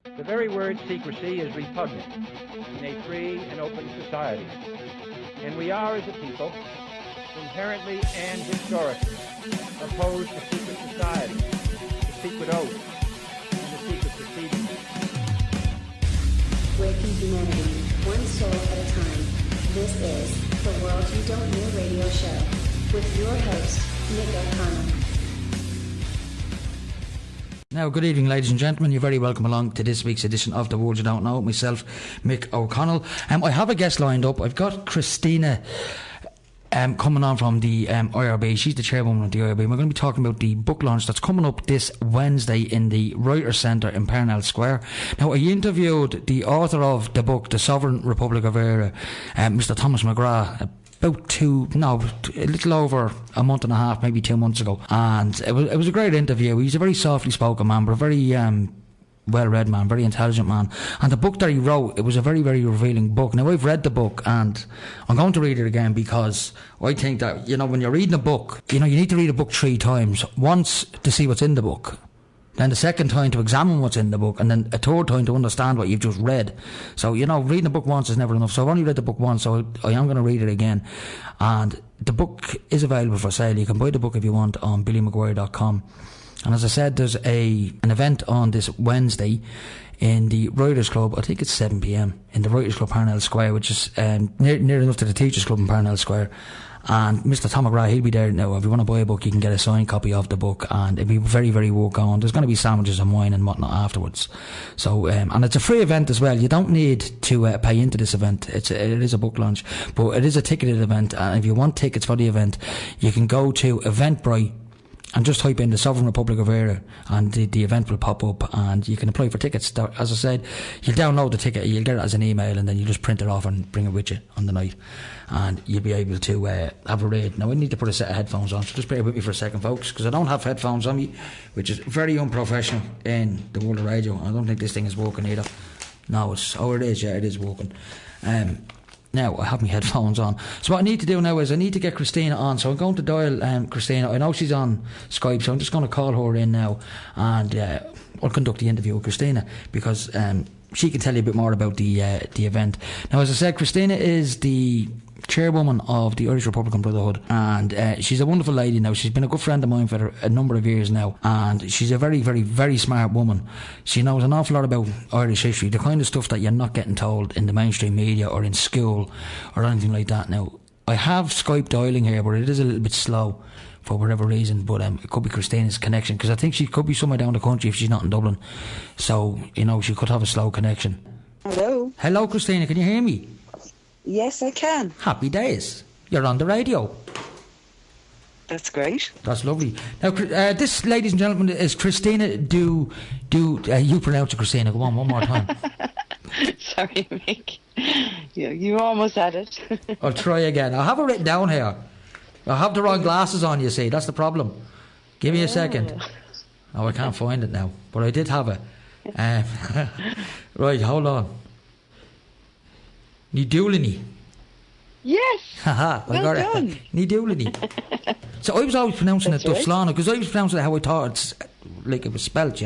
The very word secrecy is repugnant in a free and open society. And we are, as a people, inherently and historically opposed to secret society, to secret oaths, and to secret proceedings. Waking humanity, one soul at a time. This is The World You Don't Know radio show with your host, Nick O'Connell. Now, good evening, ladies and gentlemen. You're very welcome along to this week's edition of The World You Don't Know. Myself, Mick O'Connell. I have a guest lined up. I've got Cristína coming on from the IRB. She's the chairwoman of the IRB. We're going to be talking about the book launch that's coming up this Wednesday in the Writers' Centre in Parnell Square. Now, I interviewed the author of the book, The Sovereign Republic of Eire, Mr. Thomas McGrath, a little over a month and a half, maybe 2 months ago. And it was a great interview. He's a very softly spoken man, but a very well-read man, very intelligent man. And the book that he wrote, it was a very, very revealing book. Now, I've read the book, and I'm going to read it again because I think that, when you're reading a book, you need to read a book 3 times. Once to see what's in the book, then the second time to examine what's in the book, and then a third time to understand what you've just read. So, reading a book once is never enough. So I've only read the book once, so I am going to read it again. And the book is available for sale. You can buy the book if you want on billymaguire.com. And as I said, there's an event on this Wednesday in the Writers' Club. I think it's 7 p.m. in the Writers' Club Parnell Square, which is near enough to the Teachers' Club in Parnell Square. And Mr. Tom McGrath, he'll be there now. If you want to buy a book, you can get a signed copy of the book, and it'll be very, very well gone. There's going to be sandwiches and wine and whatnot afterwards. So, and it's a free event as well. You don't need to pay into this event. It is a book launch, but it is a ticketed event. And if you want tickets for the event, you can go to Eventbrite and just type in the Sovereign Republic of Eire, and the event will pop up, and you can apply for tickets. As I said, you'll download the ticket, you'll get it as an email, and then you just print it off and bring it with you on the night, and you'll be able to have a read. Now, I need to put a set of headphones on, so just bear with me for a second, folks, because I don't have headphones on me, which is very unprofessional in the world of radio. I don't think this thing is working either. No, it is, yeah, it is working. Now, I have my headphones on. So what I need to do now is I need to get Cristína on. So I'm going to dial Cristína. I know she's on Skype, so I'm just going to call her in now, and I'll conduct the interview with Cristína, because she can tell you a bit more about the event. Now, as I said, Cristína is the chairwoman of the Irish Republican Brotherhood, and she's a wonderful lady now. She's been a good friend of mine for a number of years now, and she's a very, very, very smart woman. She knows an awful lot about Irish history, the kind of stuff that you're not getting told in the mainstream media or in school or anything like that. Now, I have Skype dialing here, but it is a little bit slow for whatever reason, but it could be Cristína's connection, because I think she could be somewhere down the country if she's not in Dublin, so she could have a slow connection. Hello, Cristína, can you hear me? Yes, I can. Happy days. You're on the radio. That's great. That's lovely. Now, this, ladies and gentlemen, is Cristína. Do you pronounce it, Cristína? Go on, one more time. Sorry, Mick. You almost had it. I'll try again. I have it written down here. I have the wrong glasses on, you see. That's the problem. Give me a second. Oh, I can't find it now. But I did have it. Right, hold on. Ní Dubhsláine. Yes. Haha, well done. Ní Dubhsláine. So I was always pronouncing it Dubhsláine, because I was pronouncing it how I thought it's like it was spelt,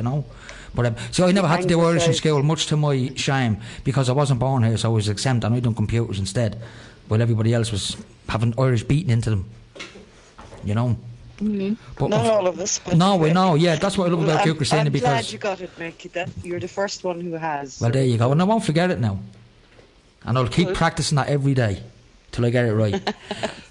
But so I never had to do Irish in school, much to my shame, because I wasn't born here, so I was exempt, and I done computers instead, while everybody else was having Irish beaten into them. Mm-hmm. But not all of us. No, we know. Yeah, that's what I love about you, Cristína. I'm because glad you got it, Mick. That you're the first one who has. Well, there you go, and I won't forget it now. And I'll keep practicing that every day till I get it right.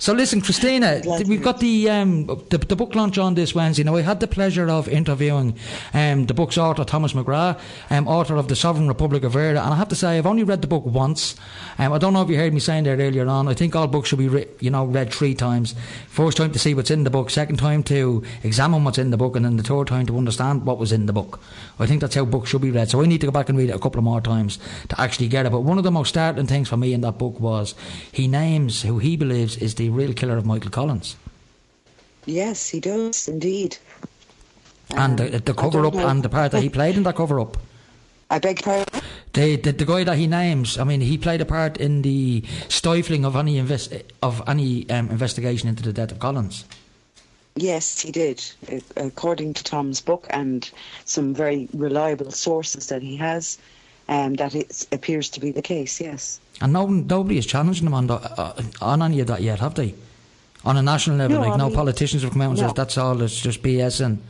So listen, Cristína, we've got the book launch on this Wednesday. Now, I had the pleasure of interviewing the book's author, Thomas McGrath, author of The Sovereign Republic of Eire, and I have to say, I've only read the book once. I don't know if you heard me saying that earlier on. I think all books should be read 3 times. First time to see what's in the book, second time to examine what's in the book, and then the third time to understand what was in the book. I think that's how books should be read. So I need to go back and read it a couple of more times to actually get it. But one of the most startling things for me in that book was he names who he believes is the real killer of Michael Collins. Yes, he does indeed. And the cover-up and the part that he played in that cover-up. I beg your pardon? The guy that he names, I mean, he played a part in the stifling of any investigation into the death of Collins. Yes, he did. According to Tom's book and some very reliable sources that he has, that it appears to be the case, yes. And nobody is challenging him on any of that yet, have they? On a national level, no politicians have come out and said that's all, it's just BS and...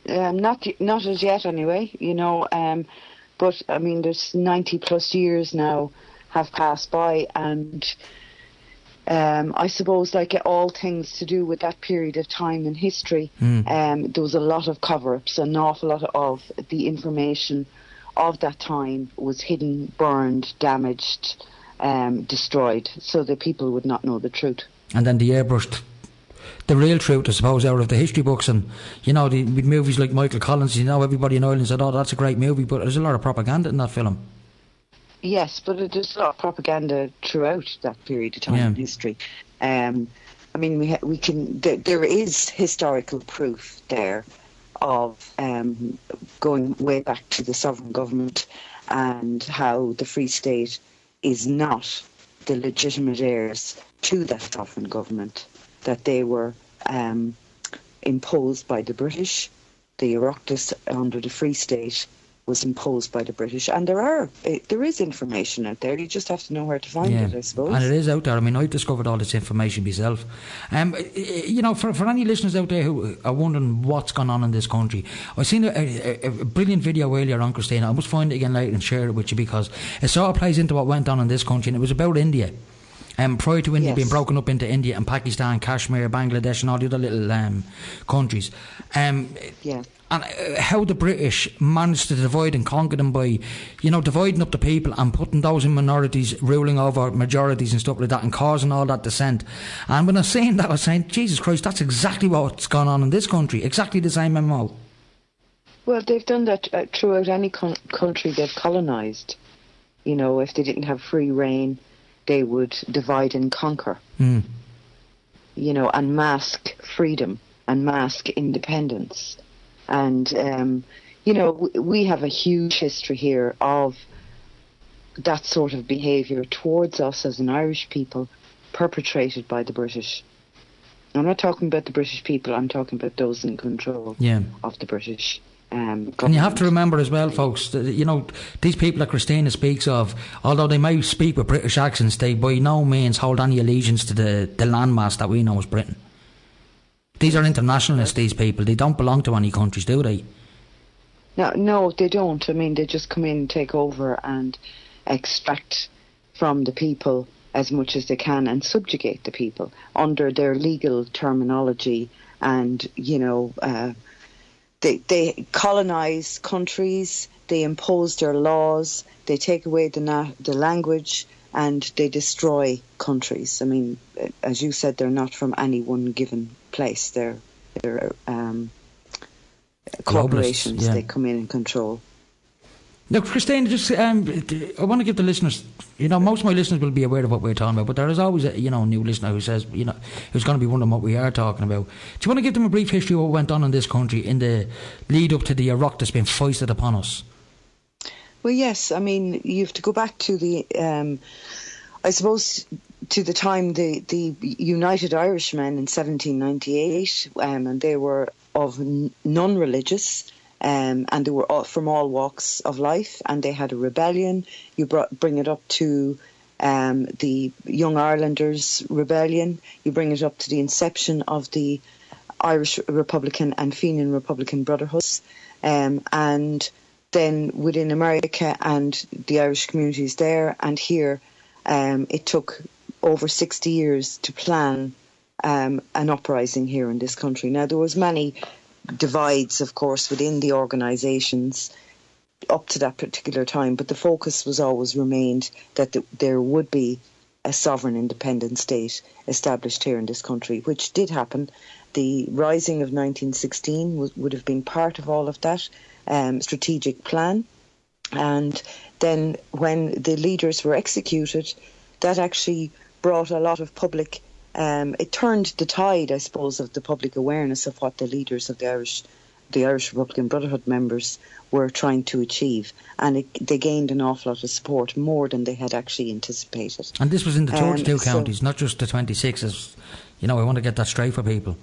Not as yet, anyway, but, I mean, there's 90 plus years now have passed by, and I suppose, like all things to do with that period of time in history, there was a lot of cover-ups. An awful lot of the information of that time was hidden, burned, damaged, destroyed, so that people would not know the truth. And then the airbrushed the real truth, I suppose, out of the history books, and with movies like Michael Collins, everybody in Ireland said, "Oh, that's a great movie," but there's a lot of propaganda in that film. Yes, but there's a lot of propaganda throughout that period of time in history. I mean, there is historical proof there of going way back to the sovereign government and how the Free State is not the legitimate heirs to that sovereign government, that they were imposed by the British. The Oireachtas under the Free State was imposed by the British, and there is information out there. You just have to know where to find it, I suppose. And it is out there. I mean, I discovered all this information myself. For any listeners out there who are wondering what's gone on in this country, I seen a brilliant video earlier on Cristína. I must find it again later and share it with you, because it sort of plays into what went on in this country, and it was about India. Prior to India being broken up into India and Pakistan, Kashmir, Bangladesh and all the other little countries. And how the British managed to divide and conquer them by, dividing up the people and putting those in minorities ruling over majorities and stuff like that, and causing all that dissent. And when I was saying that, I was saying, Jesus Christ, that's exactly what's gone on in this country. Exactly the same MO. Well, they've done that throughout any country they've colonised. If they didn't have free reign, they would divide and conquer. And mask freedom and mask independence. And, we have a huge history here of that sort of behaviour towards us as an Irish people perpetrated by the British. I'm not talking about the British people, I'm talking about those in control of the British government. And you have to remember as well, folks, that, these people that Cristína speaks of, although they may speak with British accents, they by no means hold any allegiance to the landmass that we know as Britain. These are internationalists, these people. They don't belong to any countries, do they? No, they don't. I mean, they just come in, take over and extract from the people as much as they can and subjugate the people under their legal terminology. And, they colonise countries, they impose their laws, they take away the language, and they destroy countries. I mean, as you said, they're not from any one given place. They're corporations. They come in and control. Now, Cristína, just I want to give the listeners, most of my listeners will be aware of what we're talking about, but there is always a new listener who says, who's going to be wondering what we are talking about. Do you want to give them a brief history of what went on in this country in the lead up to the Iraq that's been foisted upon us? Well, yes. I mean, you have to go back to the, I suppose, to the time the United Irishmen in 1798, and they were of non-religious, and they were from all walks of life, and they had a rebellion. You bring it up to the Young Irelanders rebellion. You bring it up to the inception of the Irish Republican and Fenian Republican Brotherhoods, and then within America and the Irish communities there and here, it took over 60 years to plan an uprising here in this country. Now, there was many divides, of course, within the organisations up to that particular time, but the focus was always remained that there would be a sovereign independent state established here in this country, which did happen. The rising of 1916 would have been part of all of that strategic plan. And then when the leaders were executed, that actually brought a lot of public, it turned the tide, I suppose, of the public awareness of what the leaders of the Irish Republican Brotherhood members were trying to achieve. And they gained an awful lot of support, more than they had actually anticipated. And this was in the 32 counties, not just the 26, as I want to get that straight for people.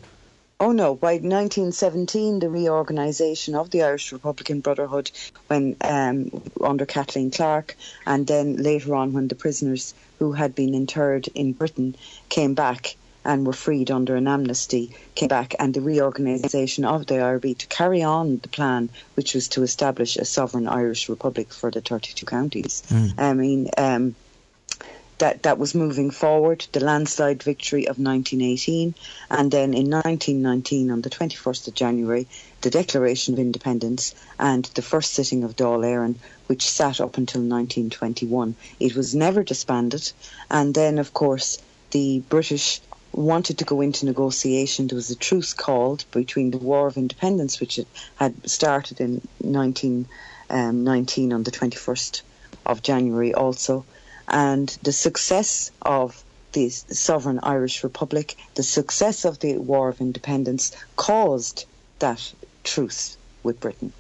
Oh no, by 1917 the reorganisation of the Irish Republican Brotherhood when under Kathleen Clark, and then later on when the prisoners who had been interred in Britain came back and were freed under an amnesty, came back, and the reorganisation of the IRB to carry on the plan, which was to establish a sovereign Irish Republic for the 32 counties. That was moving forward, the landslide victory of 1918, and then in 1919, on the 21st of January, the Declaration of Independence and the first sitting of Dáil Éireann, which sat up until 1921. It was never disbanded, and then, of course, the British wanted to go into negotiation. There was a truce called between the War of Independence, which had started in 1919 on the 21st of January also, and the success of the sovereign Irish Republic, the success of the War of Independence caused that truce with Britain.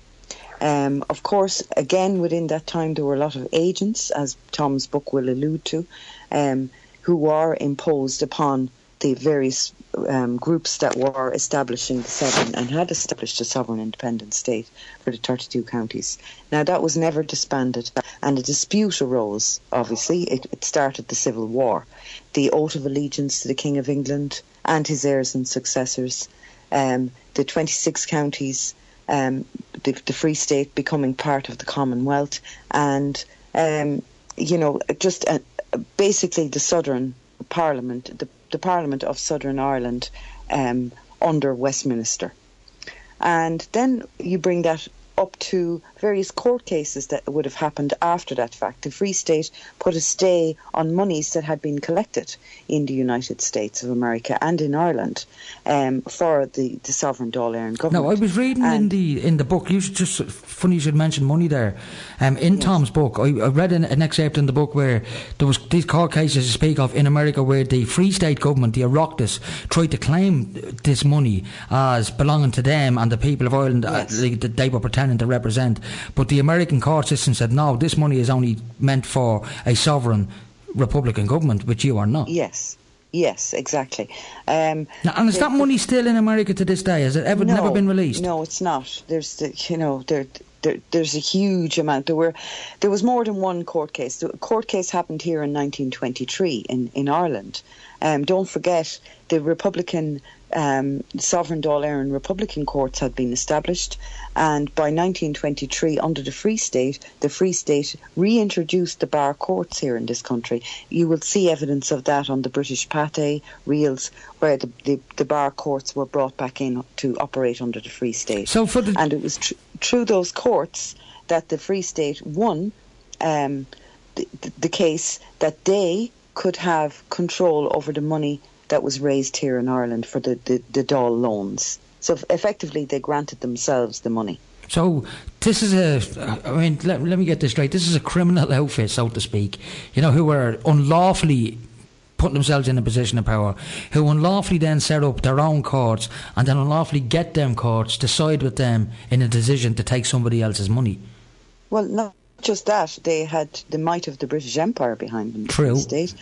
Of course, again, within that time there were a lot of agents, as Tom's book will allude to, who were imposed upon the various groups that were establishing the sovereign and had established a sovereign independent state for the 32 counties. Now, that was never disbanded, and a dispute arose, obviously. It started the Civil War. The oath of allegiance to the King of England and his heirs and successors, the 26 counties, the Free State becoming part of the Commonwealth, and, basically the Southern Parliament, the Parliament of Southern Ireland under Westminster. And then you bring that up to various court cases that would have happened after that fact. The Free State put a stay on monies that had been collected in the United States of America and in Ireland for the sovereign Dáil Éireann government. Now, I was reading in the book, funny you should mention money there. In Tom's book, I read an excerpt in the book where there was these court cases to speak of in America where the Free State government, the Oireachtas, tried to claim this money as belonging to them and the people of Ireland that they were pretending to represent. But the American court system said, no, this money is only meant for a sovereign Republican government, which you are not. Yes, exactly. Now, and is that money still in America to this day? Has it never been released? No, it's not. There's there's a huge amount. There was more than one court case. The court case happened here in 1923 in Ireland. Don't forget, the Republican sovereign Dáil Éireann Republican courts had been established, and by 1923, under the Free State reintroduced the bar courts here in this country. You will see evidence of that on the British Pate reels, where the bar courts were brought back in to operate under the Free State. And it was through those courts that the Free State won the case that they could have control over the money that was raised here in Ireland for the Dáil loans. So effectively they granted themselves the money. So this is let me get this straight. This is a criminal outfit, so to speak, who were unlawfully putting themselves in a position of power, who unlawfully then set up their own courts and then unlawfully get them courts to side with them in a decision to take somebody else's money. Well, not just that. They had the might of the British Empire behind them. True. The state.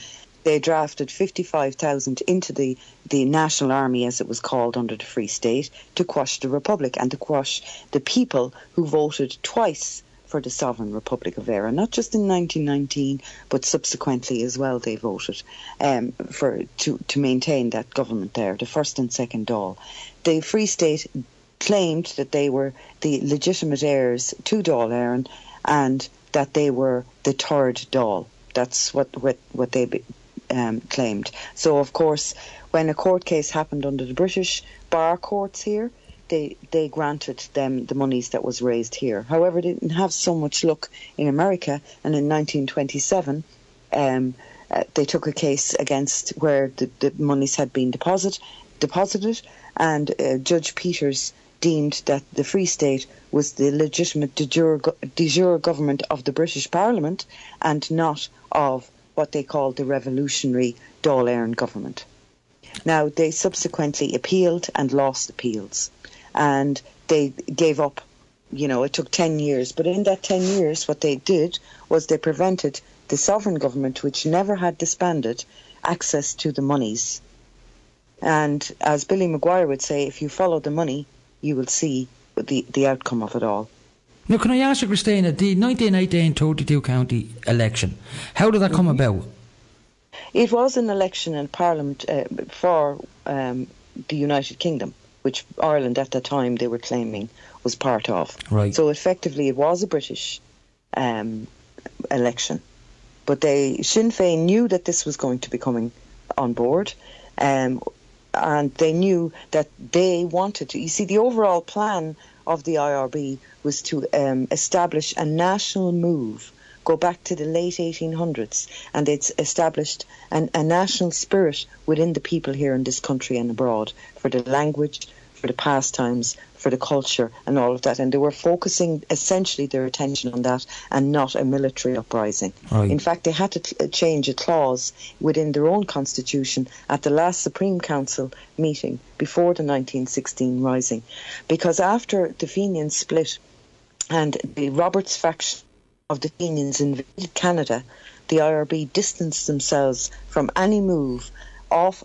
They drafted 55,000 into the National Army, as it was called, under the Free State, to quash the Republic and to quash the people who voted twice for the Sovereign Republic of Eire. Not just in 1919, but subsequently as well they voted to maintain that government there, the first and second Dáil. The Free State claimed that they were the legitimate heirs to Dáil Éireann and that they were the third Dáil. That's what they claimed. So, of course, when a court case happened under the British bar courts here, they granted them the monies that was raised here. However, they didn't have so much luck in America, and in 1927 they took a case against where the monies had been deposited, and Judge Peters deemed that the Free State was the legitimate de jure government of the British Parliament and not of what they called the revolutionary Dáil Éireann government. Now, they subsequently appealed and lost appeals, and they gave up. It took 10 years, but in that 10 years what they did was they prevented the sovereign government, which never had disbanded, access to the monies And as Billy Maguire would say, if you follow the money, you will see the outcome of it all. Now, can I ask you, Cristína, the 1918 32 county election, how did that come about? It was an election in Parliament for the United Kingdom, which Ireland at the time they were claiming was part of. Right. So effectively it was a British election. But Sinn Féin knew that this was going to be coming on board, and they knew that they wanted to. You see, the overall plan of the IRB was to establish a national move, go back to the late 1800s, and it's established a national spirit within the people here in this country and abroad for the language, for the pastimes, for the culture and all of that. And they were focusing essentially their attention on that and not a military uprising. Right. In fact, they had to change a clause within their own constitution at the last Supreme Council meeting before the 1916 rising. Because after the Fenians split and the Roberts faction of the Fenians invaded Canada, the IRB distanced themselves from any move off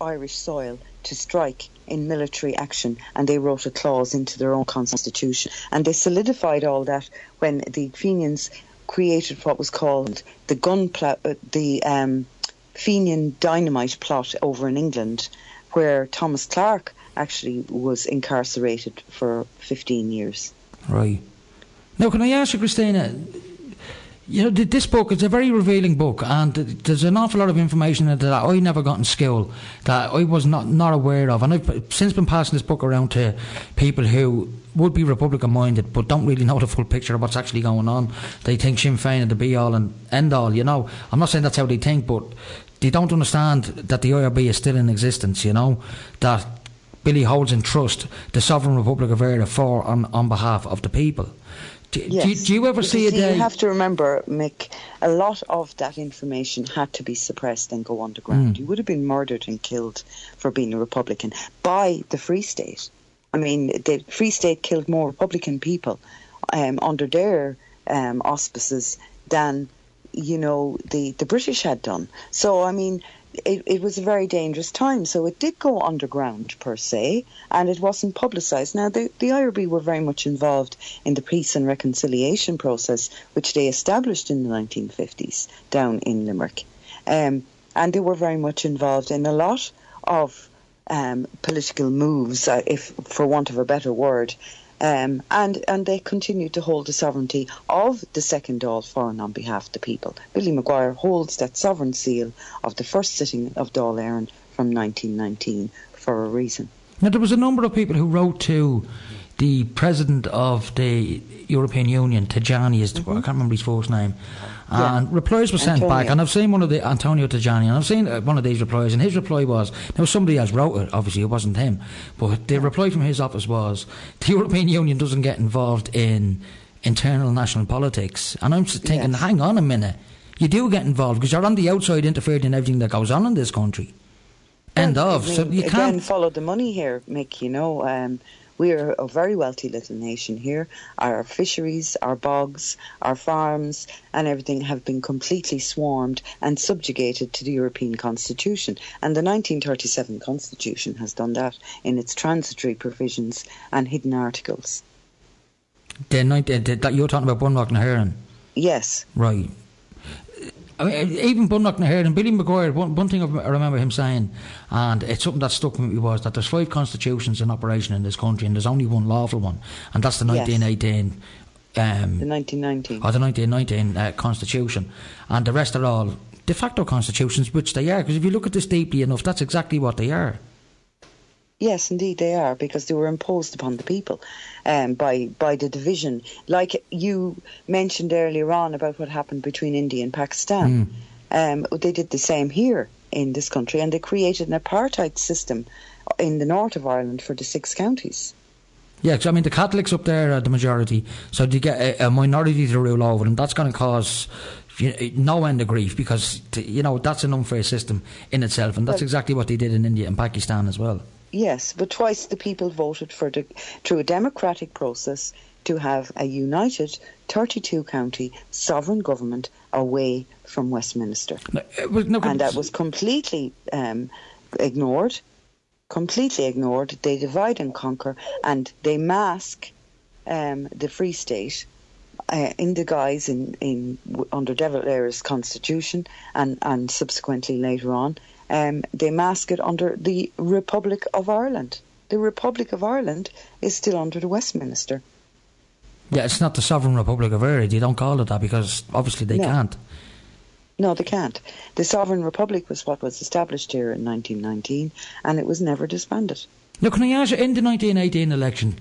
Irish soil to strike in military action, and they wrote a clause into their own constitution. And they solidified all that when the Fenians created what was called the Fenian dynamite plot over in England, where Thomas Clarke actually was incarcerated for 15 years. Right. Now, can I ask you, Cristína, you know, this book is a very revealing book, and there's an awful lot of information in it that I never got in school, that I was not aware of, and I've since been passing this book around to people who would be Republican minded but don't really know the full picture of what's actually going on. They think Sinn Féin are the be all and end all, you know. I'm not saying that's how they think, but they don't understand that the IRB is still in existence, you know, that Billy holds in trust the Sovereign Republic of Eire for on behalf of the people. Yes. Do you ever see a day? You have to remember, Mick, a lot of that information had to be suppressed and go underground. You would have been murdered and killed for being a Republican by the Free State. I mean, the Free State killed more Republican people under their auspices than, you know, the British had done. So, I mean, it was a very dangerous time. So it did go underground, per se, and it wasn't publicised. Now, the IRB were very much involved in the peace and reconciliation process, which they established in the 1950s down in Limerick. And they were very much involved in a lot of political moves, if for want of a better word, and they continued to hold the sovereignty of the second Dáil Foreign on behalf of the people. Billy Maguire holds that sovereign seal of the first sitting of Dáil Éireann from 1919 for a reason. Now, there was a number of people who wrote to the president of the European Union, Tajani, I can't remember his first name, and replies were sent back, and I've seen one of the Antonio Tajani, and I've seen one of these replies, and his reply was, now somebody else wrote it, obviously it wasn't him, but the reply from his office was, the European Union doesn't get involved in internal national politics. And I'm thinking, hang on a minute, you do get involved because you're on the outside interfering in everything that goes on in this country. End of. So you can't follow the money here, Mick. You know, we are a very wealthy little nation here. Our fisheries, our bogs, our farms and everything have been completely swarmed and subjugated to the European Constitution. And the 1937 Constitution has done that in its transitory provisions and hidden articles. That you're talking about Bunnock na HÉireann? Yes. Right. I mean, even Bunnock na HÉireann, Billy Maguire, one thing I remember him saying, and it's something that stuck with me, was that there's 5 constitutions in operation in this country and there's only one lawful one, and that's the 1918 the 1919 or the 1919 constitution, and the rest are all de facto constitutions, which they are, because if you look at this deeply enough, that's exactly what they are. Yes, indeed they are, because they were imposed upon the people by the division. Like you mentioned earlier on about what happened between India and Pakistan. They did the same here in this country, and they created an apartheid system in the north of Ireland for the 6 counties. Yeah, because I mean the Catholics up there are the majority, so you get a minority to rule over them. That's going to cause no end of grief, because that's an unfair system in itself, and that's exactly what they did in India and Pakistan as well. Yes, but twice the people voted through a democratic process to have a united 32-county sovereign government away from Westminster. And that was completely ignored completely ignored. They divide and conquer, and they mask the Free State in the guise under De Valera's constitution, and subsequently later on, they mask it under the Republic of Ireland. The Republic of Ireland is still under the Westminster. Yeah, it's not the Sovereign Republic of Eire. They don't call it that because obviously they can't. No, they can't. The Sovereign Republic was what was established here in 1919, and it was never disbanded. Now, can I ask you, in the 1918 election,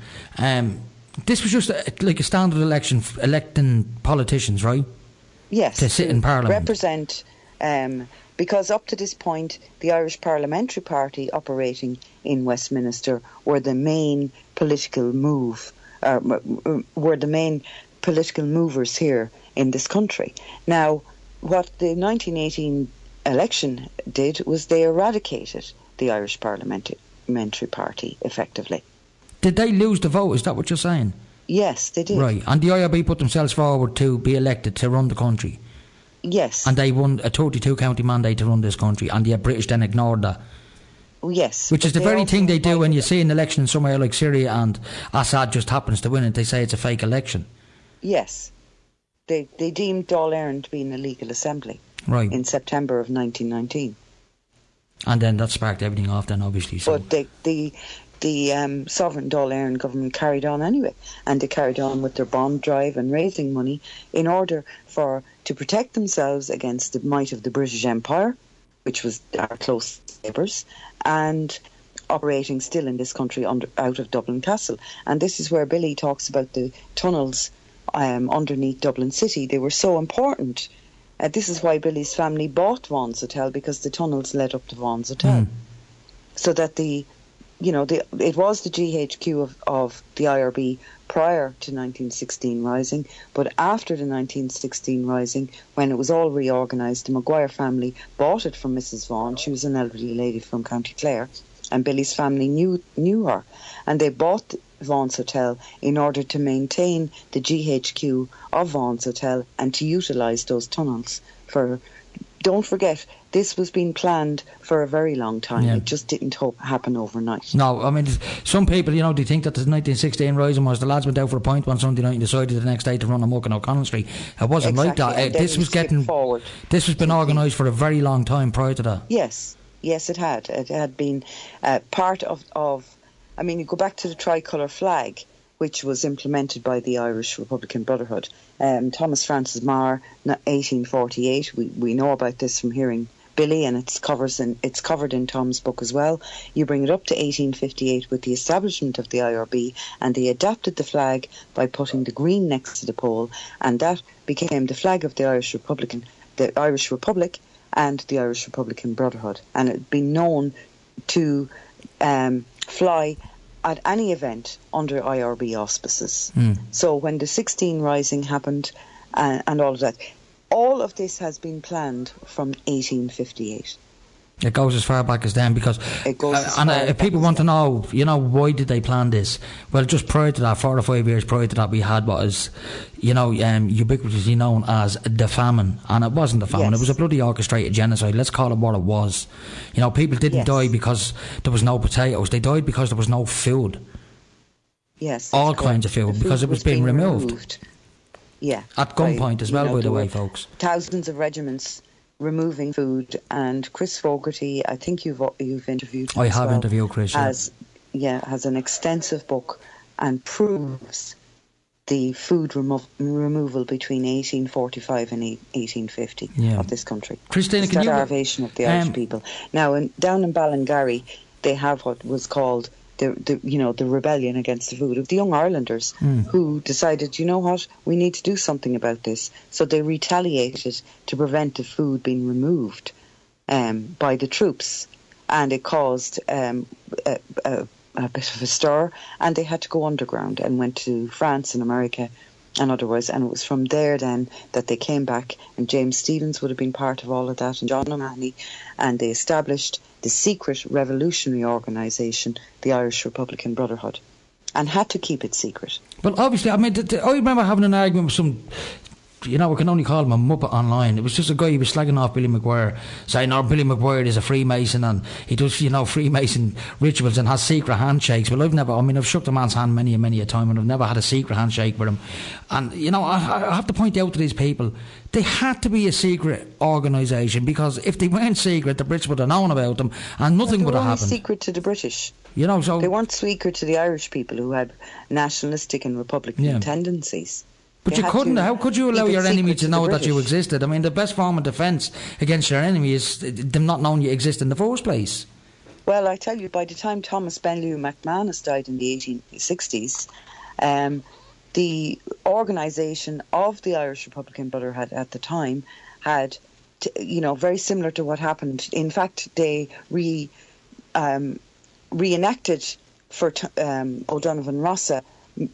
this was just like a standard election, electing politicians, right? Yes. To sit in Parliament. Represent, because up to this point, the Irish Parliamentary Party operating in Westminster were the main political were the main political movers here in this country. Now, what the 1918 election did was they eradicated the Irish Parliamentary Party, effectively. Did they lose the vote? Is that what you're saying? Yes, they did. Right, and the IRB put themselves forward to be elected to run the country. Yes. And they won a 32 county mandate to run this country, and the British then ignored that. Yes. Which is the very thing they do when you see an election somewhere like Syria and Assad just happens to win it. They say it's a fake election. Yes. They deemed Dáil Éireann to be an illegal assembly. Right. In September of 1919. And then that sparked everything off then, obviously. So. But the sovereign Dáil Éireann government carried on anyway, and they carried on with their bond drive and raising money in order to protect themselves against the might of the British Empire, which was our close neighbours, and operating still in this country out of Dublin Castle. And this is where Billy talks about the tunnels underneath Dublin City. They were so important. This is why Billy's family bought Vaughan's Hotel, because the tunnels led up to Vaughan's Hotel. So that it was the GHQ of the IRB prior to 1916 Rising, but after the 1916 Rising, when it was all reorganised, the Maguire family bought it from Mrs. Vaughan. She was an elderly lady from County Clare, and Billy's family knew her, and they bought Vaughan's Hotel in order to maintain the GHQ of Vaughan's Hotel and to utilise those tunnels for. Don't forget, this was being planned for a very long time. Yeah. It just didn't happen overnight. No, I mean, some people, they think that the 1916 Rising was the lads went out for a pint one Sunday night and decided the next day to run amok in O'Connell Street. It wasn't like that. This was forward. This has been organised for a very long time prior to that. Yes, it had. It had been part of. I mean, you go back to the tricolour flag, which was implemented by the Irish Republican Brotherhood. Thomas Francis Marr, 1848. We know about this from hearing Billy, and it's covered in Tom's book as well. You bring it up to 1858 with the establishment of the IRB, and they adapted the flag by putting the green next to the pole, and that became the flag of the Irish Republic and the Irish Republican Brotherhood. And it had been known to fly at any event under IRB auspices. So when the 16 Rising happened and all of this has been planned from 1858. It goes as far back as then, because if people want to know, why did they plan this? Well, just prior to that, 4 or 5 years prior to that, we had what is, ubiquitously known as the famine, and it wasn't a famine. Yes. It was a bloody orchestrated genocide. Let's call it what it was. People didn't die because there was no potatoes. They died because there was no food. Yes, all kinds of food, because it was being removed. Yeah, at gunpoint as well, by the way, folks. Thousands of regiments removing food, and Chris Fogarty, I think you've interviewed him. I have interviewed Chris. Has an extensive book and proves the food removal between 1845 and 1850 of this country. Cristína, the starvation of the Irish people. Now, down in Ballingarry, they have what was called the rebellion against the food of the Young Irelanders, who decided, we need to do something about this. So they retaliated to prevent the food being removed by the troops, and it caused a bit of a stir, and they had to go underground and went to France and America and otherwise, and it was from there then that they came back, and James Stephens would have been part of all of that, and John O'Mahony, and they established the secret revolutionary organisation, the Irish Republican Brotherhood, and had to keep it secret. Well, obviously, I remember having an argument with some you know, we can only call him a muppet online. It was just a guy who was slagging off Billy McGuire, saying, "No, Billy McGuire is a Freemason and he does, you know, Freemason rituals and has secret handshakes." Well, I've shook the man's hand many a time, and I've never had a secret handshake with him. And, you know, I have to point out to these people, they had to be a secret organisation, because if they weren't secret, the Brits would have known about them and nothing would have happened. They were secret to the British. You know, so they weren't secret to the Irish people who had nationalistic and republican tendencies. But you couldn't. How could you allow your enemy to know that you existed? I mean, the best form of defence against your enemy is them not knowing you exist in the first place. Well, I tell you, by the time Thomas McManus died in the 1860s, the organisation of the Irish Republican Brotherhood at the time had, very similar to what happened. In fact, they reenacted for O'Donovan Rossa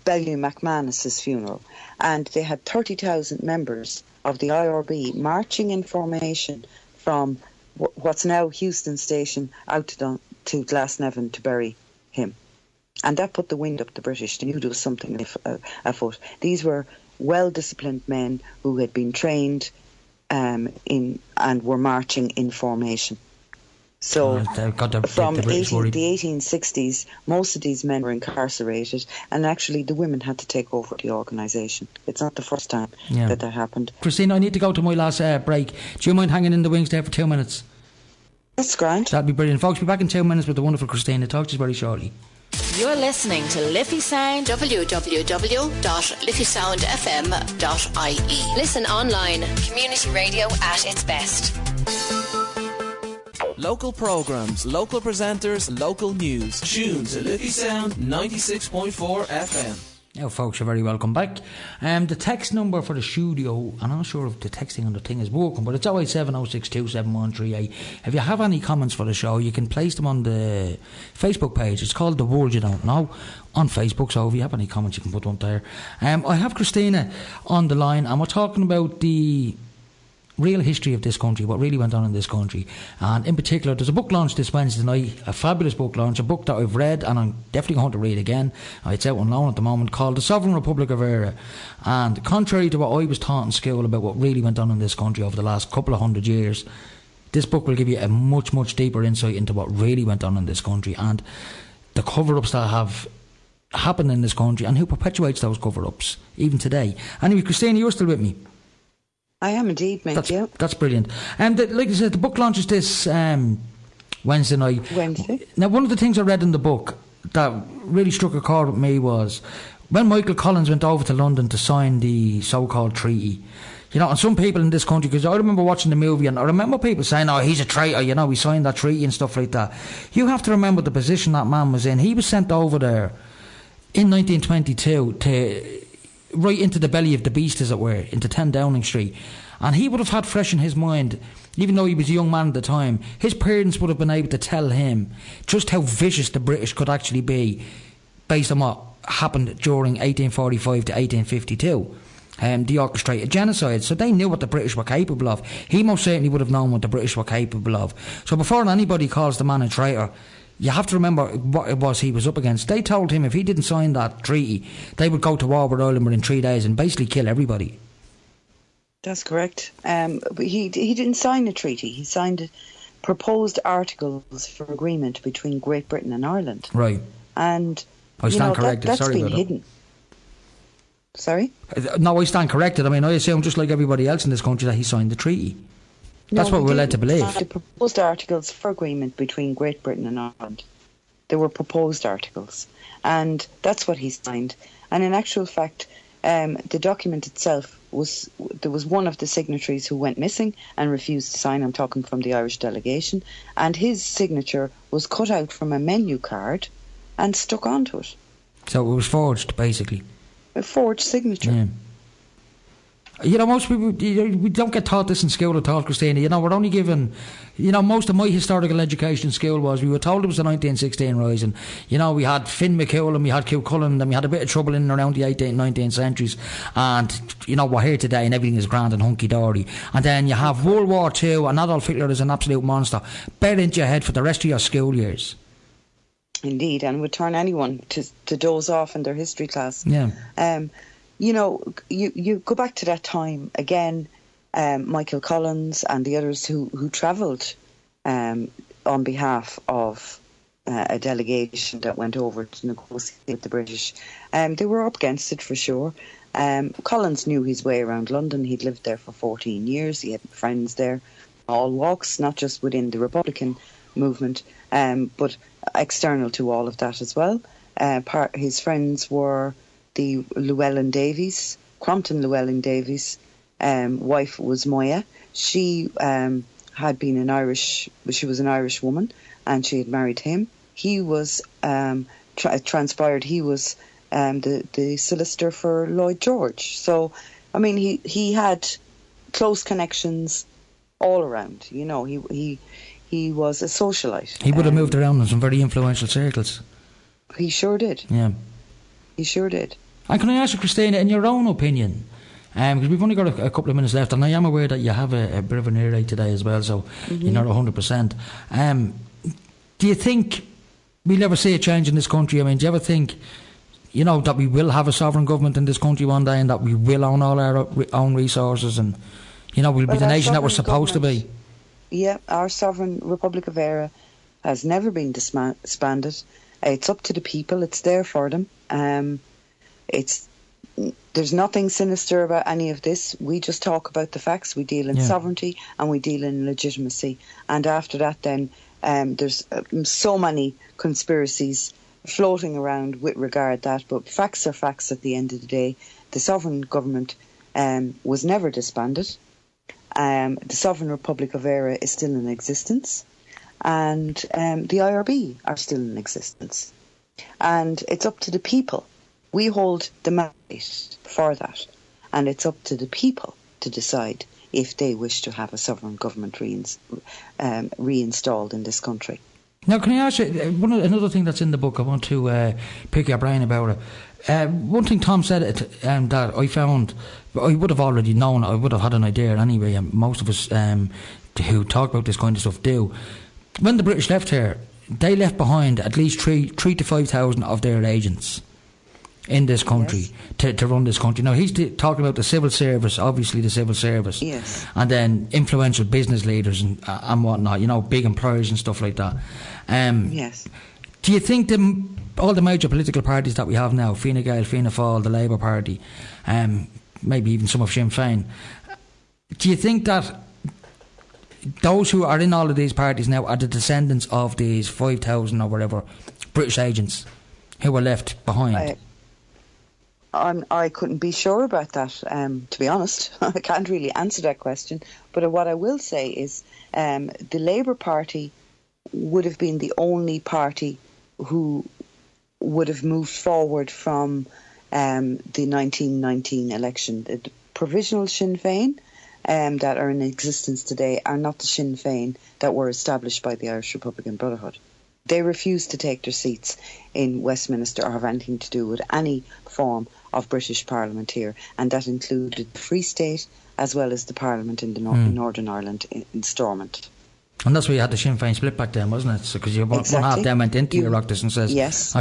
Bellew McManus's funeral, and they had 30,000 members of the IRB marching in formation from what's now Houston Station out to Glasnevin to bury him. And that put the wind up the British. They knew there was something afoot. These were well-disciplined men who had been trained and were marching in formation. So from the 1860s, most of these men were incarcerated, and actually the women had to take over the organisation. It's not the first time that happened. Cristína, I need to go to my last break. Do you mind hanging in the wings there for 2 minutes? That's grand. That'd be brilliant. Folks, be back in 2 minutes with the wonderful Cristína. Talk to you very shortly. You're listening to Liffey Sound, www.liffeysoundfm.ie. Listen online. Community radio at its best. Local programmes, local presenters, local news. Tune to Liffey Sound 96.4 FM. Now, folks, you're very welcome back. The text number for the studio, and I'm not sure if the texting on the thing is working, but it's 08706271138. If you have any comments for the show, you can place them on the Facebook page. It's called The World You Don't Know on Facebook, so if you have any comments, you can put one there. I have Cristína on the line, and we're talking about the real history of this country, what really went on in this country. And in particular, there's a book launch this Wednesday night, a fabulous book launch, a book that I've read and I'm definitely going to read again. It's out on loan at the moment, called The Sovereign Republic of Eire. And contrary to what I was taught in school about what really went on in this country over the last couple of 100 years, this book will give you a much, much deeper insight into what really went on in this country and the cover-ups that have happened in this country and who perpetuates those cover-ups even today. Anyway, Cristína, you're still with me? I am indeed, mate. That's brilliant. Like I said, the book launches this Wednesday night. Now, one of the things I read in the book that really struck a chord with me was when Michael Collins went over to London to sign the so-called treaty. You know, and some people in this country, because I remember watching the movie and I remember people saying, "Oh, he's a traitor, you know, he signed that treaty," and stuff like that. You have to remember the position that man was in. He was sent over there in 1922 to right into the belly of the beast, as it were, into 10 Downing Street. And he would have had fresh in his mind, even though he was a young man at the time, his parents would have been able to tell him just how vicious the British could actually be based on what happened during 1845 to 1852. The orchestrated genocide. So they knew what the British were capable of. He most certainly would have known what the British were capable of. So before anybody calls the man a traitor, you have to remember what it was he was up against. They told him if he didn't sign that treaty, they would go to war with Ireland within 3 days and basically kill everybody. That's correct. But he didn't sign a treaty. He signed proposed articles for agreement between Great Britain and Ireland. Right. And I stand corrected. That's Sorry been about hidden. Sorry? No, I stand corrected. I mean, I assume just like everybody else in this country that he signed the treaty. That's what we're led to believe. The proposed articles for agreement between Great Britain and Ireland. They were proposed articles. And that's what he signed. And in actual fact, the document itself there was one of the signatories who went missing and refused to sign. I'm talking from the Irish delegation. And his signature was cut out from a menu card and stuck onto it. So it was forged, basically. A forged signature. Yeah. You know, most people, we don't get taught this in school at all, Cristína. You know, we're only given, you know, most of my historical education in school was, we were told it was the 1916 Rising. You know, we had Finn McCool and we had Cuchulainn and we had a bit of trouble in and around the 18th, 19th centuries. And, you know, we're here today and everything is grand and hunky-dory. And then you have World War II and Adolf Hitler is an absolute monster. Bear into your head for the rest of your school years. Indeed, and would turn anyone to doze off in their history class. Yeah. you know, you go back to that time again. Michael Collins and the others who travelled on behalf of a delegation that went over to negotiate with the British, they were up against it for sure. Collins knew his way around London. He'd lived there for 14 years. He had friends there, all walks, not just within the Republican movement, but external to all of that as well. His friends were the Llewellyn Davies, Crompton Llewellyn Davies. Wife was Moya. She had been she was an Irish woman, and she had married him. He was, transpired he was the solicitor for Lloyd George. So, I mean, he had close connections all around. You know, he was a socialite. He would have moved around in some very influential circles. He sure did. Yeah. He sure did. And can I ask you, Cristína, in your own opinion, because we've only got a couple of minutes left, and I am aware that you have a bit of an ear raid today as well, so you're not 100%. Do you think we'll ever see a change in this country? I mean, do you ever think, you know, that we will have a sovereign government in this country one day, and that we will own all our own resources, and, you know, we'll be the nation that we're supposed to be? Yeah, our Sovereign Republic of Eire has never been disbanded. It's up to the people. It's there for them. There's nothing sinister about any of this. We just talk about the facts. We deal in sovereignty and we deal in legitimacy. And after that, then there's so many conspiracies floating around with regard that. But facts are facts at the end of the day. The sovereign government was never disbanded. The Sovereign Republic of Eire is still in existence. And the IRB are still in existence. And it's up to the people. We hold the mandate for that, and it's up to the people to decide if they wish to have a sovereign government reinstalled in this country. Now, can I ask you, another thing that's in the book, I want to pick your brain about it. One thing Tom said that I found, I would have already known, I would have had an idea anyway, and most of us who talk about this kind of stuff do. When the British left here, they left behind at least 3,000 to 5,000 of their agents in this country to run this country. Now, he's talking about the civil service, obviously the civil service, and then influential business leaders and whatnot, you know, big employers and stuff like that. Do you think all the major political parties that we have now, Fine Gael, Fianna Fáil, the Labour Party, maybe even some of Sinn Féin, do you think that those who are in all of these parties now are the descendants of these 5,000 or whatever British agents who were left behind? I couldn't be sure about that, to be honest. I can't really answer that question. But what I will say is the Labour Party would have been the only party who would have moved forward from the 1919 election. The provisional Sinn Féin that are in existence today are not the Sinn Féin that were established by the Irish Republican Brotherhood. They refused to take their seats in Westminster or have anything to do with any form of British Parliament here, and that included the Free State as well as the Parliament in the Northern Ireland in Stormont. And that's where you had the Sinn Féin split back then, wasn't it? Because one half them went into your Oireachtas and says,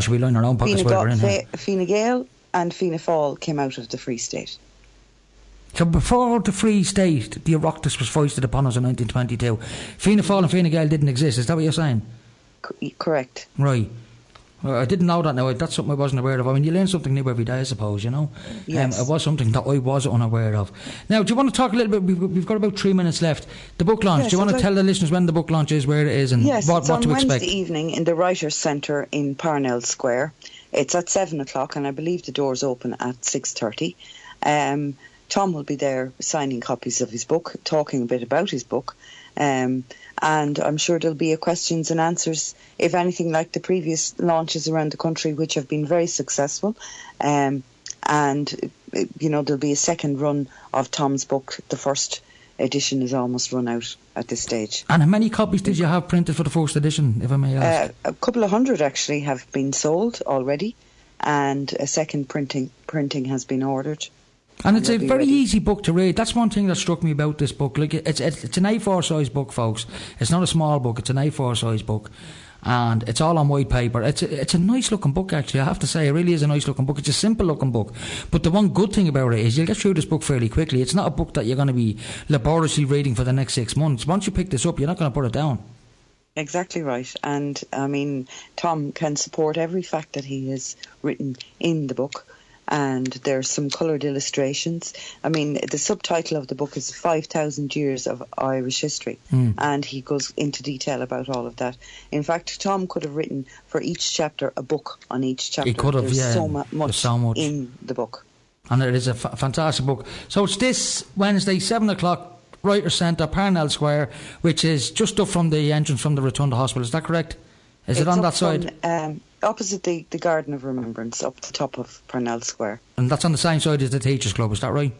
should we line our own pockets while we're in here? Fine Gael and Fianna Fáil came out of the Free State. So before the Free State, the Oireachtas was foisted upon us in 1922. Fianna Fáil and Fine Gael didn't exist, is that what you're saying? Correct. Right. Well, I didn't know that now. That's something I wasn't aware of. I mean, you learn something new every day, I suppose, you know. Yes. It was something that I was unaware of. Now, do you want to talk a little bit? We've got about 3 minutes left. The book launch. Yes, do you want to tell the listeners when the book launch is, where it is, and what to expect? Yes, it's on Wednesday evening in the Writers' Centre in Parnell Square. It's at 7 o'clock, and I believe the doors open at 6:30. Tom will be there signing copies of his book, talking a bit about his book. And I'm sure there'll be a questions and answers, if anything, like the previous launches around the country, which have been very successful. And, you know, there'll be a second run of Tom's book. The first edition is almost run out at this stage. And how many copies did you have printed for the first edition, if I may ask? A couple of hundred actually have been sold already, and a second printing has been ordered. And it's a very easy book to read. That's one thing that struck me about this book. Like it's an A4 size book, folks. It's not a small book. It's an A4 size book, and it's all on white paper. It's a nice looking book, actually, I have to say. It really is a nice looking book. It's a simple looking book, but the one good thing about it is you'll get through this book fairly quickly. It's not a book that you're going to be laboriously reading for the next 6 months. Once you pick this up, you're not going to put it down. Exactly right. And I mean, Tom can support every fact that he has written in the book. And there's some coloured illustrations. I mean, the subtitle of the book is 5,000 Years of Irish History, and he goes into detail about all of that. In fact, Tom could have written for each chapter a book on each chapter. He could have, There's yeah. There's so much in the book. And it is a fantastic book. So it's this Wednesday, 7 o'clock, Writer Centre, Parnell Square, which is just up from the entrance from the Rotunda Hospital. Is that correct? Is it on that side? Opposite the Garden of Remembrance, up the top of Parnell Square. And that's on the same side as the Teachers Club, is that right?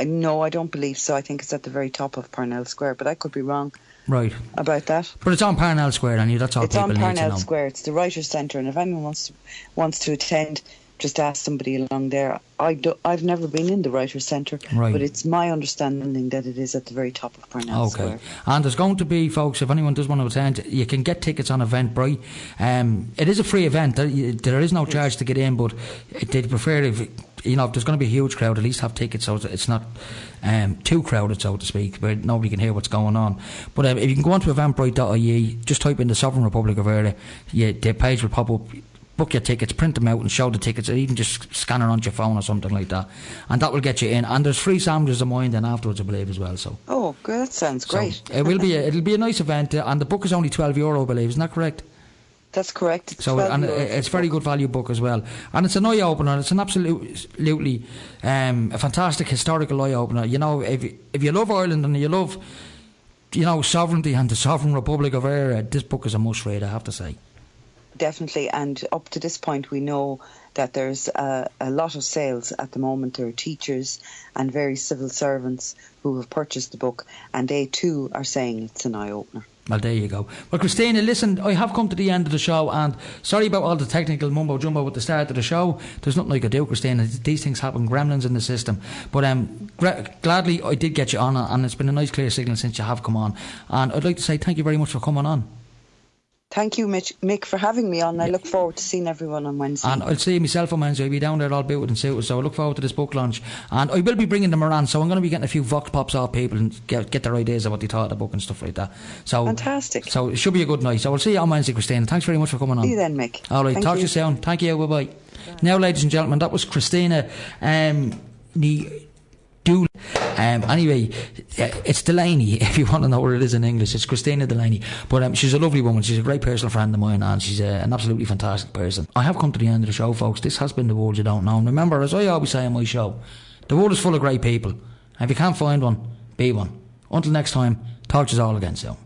No, I don't believe so. I think it's at the very top of Parnell Square, but I could be wrong about that. But it's on Parnell Square, and that's all it's people need to know. It's on Parnell Square. It's the Writers' Centre, and if anyone wants to attend, just ask somebody along there. I've never been in the Writers' Centre, but it's my understanding that it is at the very top of Parnell Square. And there's going to be, folks, if anyone does want to attend, you can get tickets on Eventbrite. It is a free event. There is no charge to get in, but they'd prefer if there's going to be a huge crowd, at least have tickets so it's not too crowded, so to speak, where nobody can hear what's going on. But if you can go onto eventbrite.ie, just type in the Sovereign Republic of Eire, the page will pop up. Book your tickets, print them out and show the tickets, or even just scan it onto your phone or something like that, and that will get you in. And there's free sandwiches of mine then afterwards, I believe, as well. So that sounds great. So it'll be a nice event, and the book is only €12, I believe. Isn't that correct? That's correct. It's it's a very good value book as well, and it's an eye opener. It's an absolutely a fantastic historical eye opener. If you love Ireland and you love sovereignty and the Sovereign Republic of Eire, this book is a must read, I have to say. Definitely, and up to this point we know that there's a lot of sales at the moment. There are teachers and various civil servants who have purchased the book, and they too are saying it's an eye-opener. Well, there you go. Well, Cristína, listen, I have come to the end of the show, and sorry about all the technical mumbo-jumbo at the start of the show. There's nothing I could do, Cristína. These things happen, gremlins in the system. But gladly I did get you on, and it's been a nice clear signal since you have come on. And I'd like to say thank you very much for coming on. Thank you, Mick, for having me on. I look forward to seeing everyone on Wednesday. And I'll see myself on Wednesday. I'll be down there all booted and suited, so I look forward to this book launch. And I will be bringing them around, so I'm going to be getting a few vox pops off people and get their ideas of what they thought of the book and stuff like that. So fantastic. So it should be a good night. So I'll see you on Wednesday, Cristína. Thanks very much for coming on. See you then, Mick. All right, talk to you soon. Thank you, bye-bye. Now, ladies and gentlemen, that was Cristína Ní Dubhsláine. Anyway, it's Delaney, if you want to know what it is in English. It's Cristína Delaney. But she's a lovely woman. She's a great personal friend of mine, and she's an absolutely fantastic person. I have come to the end of the show, folks. This has been The World You Don't Know. And remember, as I always say on my show, the world is full of great people. And if you can't find one, be one. Until next time, talk to us all again soon.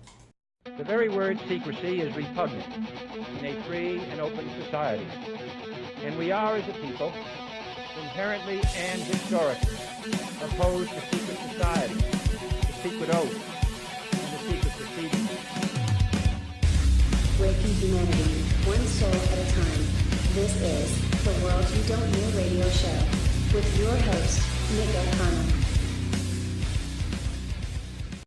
The very word secrecy is repugnant in a free and open society. And we are, as a people, inherently and historically opposed to secret society, to secret oaths, and to secret proceedings. Breaking humanity, one soul at a time. This is The World You Don't Know radio show with your host, Nick O'Connell.